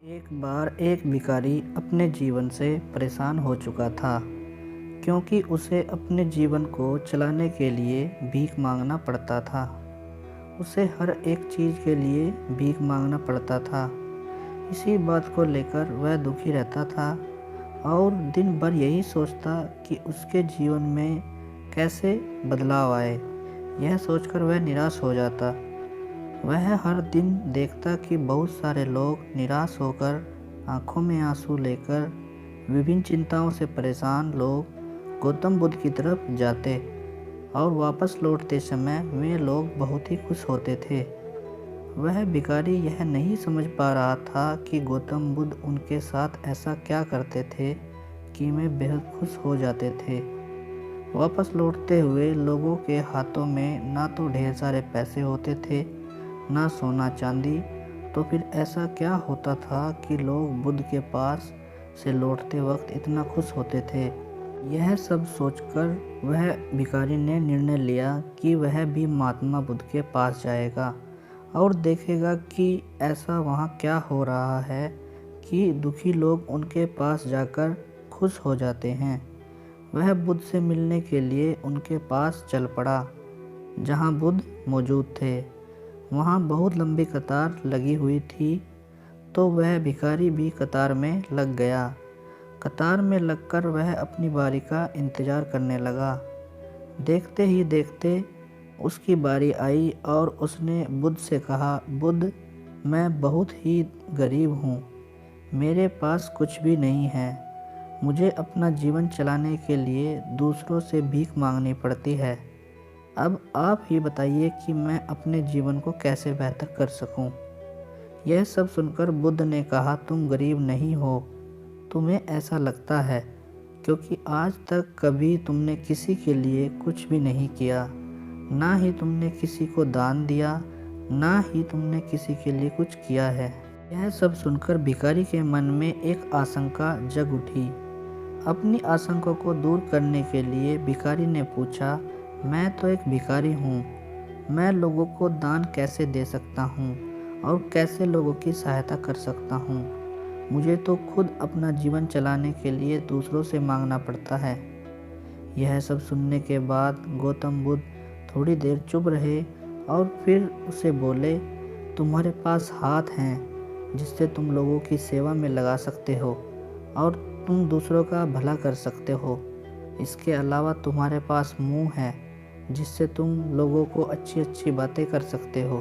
एक बार एक भिखारी अपने जीवन से परेशान हो चुका था, क्योंकि उसे अपने जीवन को चलाने के लिए भीख मांगना पड़ता था। उसे हर एक चीज़ के लिए भीख मांगना पड़ता था। इसी बात को लेकर वह दुखी रहता था और दिन भर यही सोचता कि उसके जीवन में कैसे बदलाव आए। यह सोचकर वह निराश हो जाता। वह हर दिन देखता कि बहुत सारे लोग निराश होकर आंखों में आंसू लेकर विभिन्न चिंताओं से परेशान लोग गौतम बुद्ध की तरफ जाते और वापस लौटते समय वे लोग बहुत ही खुश होते थे। वह भिखारी यह नहीं समझ पा रहा था कि गौतम बुद्ध उनके साथ ऐसा क्या करते थे कि वे बेहद खुश हो जाते थे। वापस लौटते हुए लोगों के हाथों में ना तो ढेर सारे पैसे होते थे, ना सोना चांदी, तो फिर ऐसा क्या होता था कि लोग बुद्ध के पास से लौटते वक्त इतना खुश होते थे। यह सब सोचकर वह भिखारी ने निर्णय लिया कि वह भी महात्मा बुद्ध के पास जाएगा और देखेगा कि ऐसा वहाँ क्या हो रहा है कि दुखी लोग उनके पास जाकर खुश हो जाते हैं। वह बुद्ध से मिलने के लिए उनके पास चल पड़ा, जहाँ बुद्ध मौजूद थे। वहाँ बहुत लंबी कतार लगी हुई थी, तो वह भिखारी भी कतार में लग गया। कतार में लगकर वह अपनी बारी का इंतज़ार करने लगा। देखते ही देखते उसकी बारी आई और उसने बुद्ध से कहा, बुद्ध, मैं बहुत ही गरीब हूँ, मेरे पास कुछ भी नहीं है। मुझे अपना जीवन चलाने के लिए दूसरों से भीख मांगनी पड़ती है। अब आप ही बताइए कि मैं अपने जीवन को कैसे बेहतर कर सकूं। यह सब सुनकर बुद्ध ने कहा, तुम गरीब नहीं हो, तुम्हें ऐसा लगता है क्योंकि आज तक कभी तुमने किसी के लिए कुछ भी नहीं किया, ना ही तुमने किसी को दान दिया, ना ही तुमने किसी के लिए कुछ किया है। यह सब सुनकर भिखारी के मन में एक आशंका जग उठी। अपनी आशंका को दूर करने के लिए भिखारी ने पूछा, मैं तो एक भिखारी हूँ, मैं लोगों को दान कैसे दे सकता हूँ और कैसे लोगों की सहायता कर सकता हूँ। मुझे तो खुद अपना जीवन चलाने के लिए दूसरों से मांगना पड़ता है। यह सब सुनने के बाद गौतम बुद्ध थोड़ी देर चुप रहे और फिर उसे बोले, तुम्हारे पास हाथ हैं जिससे तुम लोगों की सेवा में लगा सकते हो और तुम दूसरों का भला कर सकते हो। इसके अलावा तुम्हारे पास मुंह है जिससे तुम लोगों को अच्छी अच्छी बातें कर सकते हो,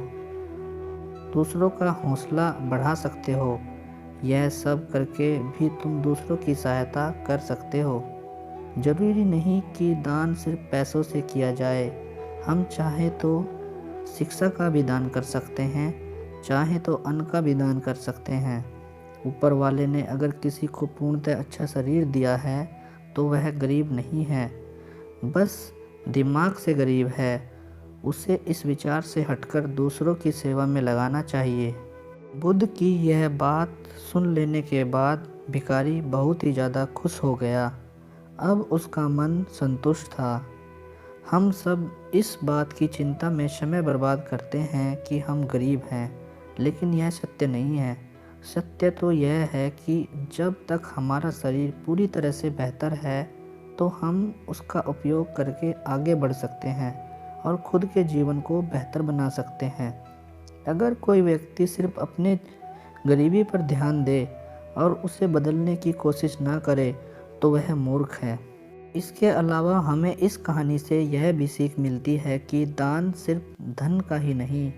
दूसरों का हौसला बढ़ा सकते हो। यह सब करके भी तुम दूसरों की सहायता कर सकते हो। ज़रूरी नहीं कि दान सिर्फ पैसों से किया जाए। हम चाहे तो शिक्षा का भी दान कर सकते हैं, चाहे तो अन्न का भी दान कर सकते हैं। ऊपर वाले ने अगर किसी को पूर्णतः अच्छा शरीर दिया है तो वह गरीब नहीं है, बस दिमाग से गरीब है। उसे इस विचार से हटकर दूसरों की सेवा में लगाना चाहिए। बुद्ध की यह बात सुन लेने के बाद भिखारी बहुत ही ज़्यादा खुश हो गया। अब उसका मन संतुष्ट था। हम सब इस बात की चिंता में समय बर्बाद करते हैं कि हम गरीब हैं, लेकिन यह सत्य नहीं है। सत्य तो यह है कि जब तक हमारा शरीर पूरी तरह से बेहतर है तो हम उसका उपयोग करके आगे बढ़ सकते हैं और खुद के जीवन को बेहतर बना सकते हैं। अगर कोई व्यक्ति सिर्फ अपने गरीबी पर ध्यान दे और उसे बदलने की कोशिश ना करे तो वह मूर्ख है। इसके अलावा हमें इस कहानी से यह भी सीख मिलती है कि दान सिर्फ धन का ही नहीं,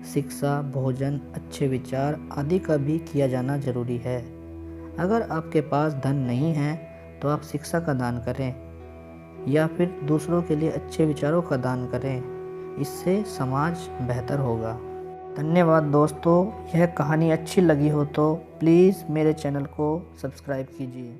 शिक्षा, भोजन, अच्छे विचार आदि का भी किया जाना जरूरी है। अगर आपके पास धन नहीं है तो आप शिक्षा का दान करें या फिर दूसरों के लिए अच्छे विचारों का दान करें। इससे समाज बेहतर होगा। धन्यवाद दोस्तों। यह कहानी अच्छी लगी हो तो प्लीज़ मेरे चैनल को सब्सक्राइब कीजिए।